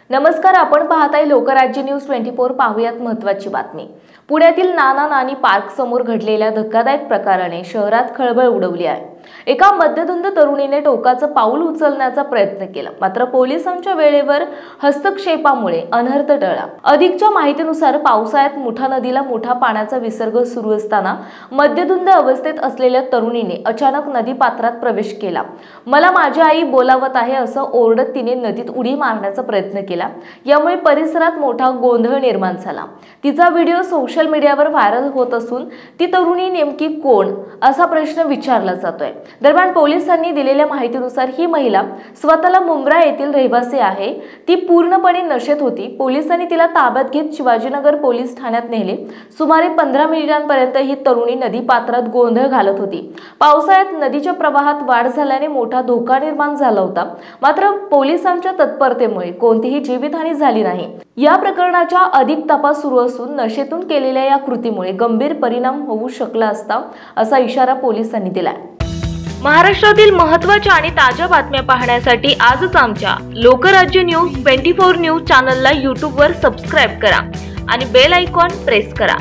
नमस्कार, आपण पाहताय लोकराज्य न्यूज 24। पाहुयात महत्त्वाची बातमी। पुण्यातील नाना नानी पार्क समोर घडलेल्या धक्कादायक प्रकाराने शहरात खळबळ उडवली आहे। एका मध्यधुंद तरुणीने टोकाचं पाऊल उचलण्याचा प्रयत्न केला, मात्र पोलिसांच्या वेळेवर हस्तक्षेपामुळे अनर्थ टळला। अधिकच्या माहितीनुसार पावसाळ्यात मुठा नदीला मोठा पाण्याचा विसर्ग सुरू असताना मध्यधुंद अवस्थेत असलेल्या तरुणीने अचानक नदी पात्रात प्रवेश केला। मला माझी आई बोलावत आहे असं ओरडत तिने नदीत उडी मारण्याचा प्रयत्न केला। यामुळे परिसरात मोठा गोंधळ निर्माण झाला। तिचा व्हिडिओ सोशल मीडियावर व्हायरल होत असून ती तरुणी नेमकी कोण असा प्रश्न विचारला जातोय। दरम्यान पोलिसांनी दिलेल्या माहितीनुसार ही महिला स्वतःला मुंब्रा येथील रहिवासी आहे। ती पूर्णपणे नशेत होती। पोलिसांनी तिला ताब्यात घेत शिवाजीनगर पोलीस ठाण्यात नेले। सुमारे 15 मिनिटांपर्यंत ही तरुणी नदी पात्रात गोंधळ घालत होती। पावसाळ्यात नदीच्या प्रवाहात वाढ झाल्याने मोठा धोका निर्माण झाला होता, मात्र पोलिसांच्या तत्परतेमुळे कोणतीही जीवितहानी झाली नाही। या प्रकरणाचा अधिक तपास सुरू असून नशेतून केलेल्या या कृतीमुळे गंभीर परिणाम होऊ शकला असता असा इशारा पोलिसांनी दिलाय। महाराष्ट्रातील महत्त्वाच्या आणि ताज्या बातम्या पाहण्यासाठी आजच आमच्या लोकराज्य न्यूज 24 न्यूज चॅनलला YouTube वर सबस्क्राइब करा आणि बेल आयकॉन प्रेस करा।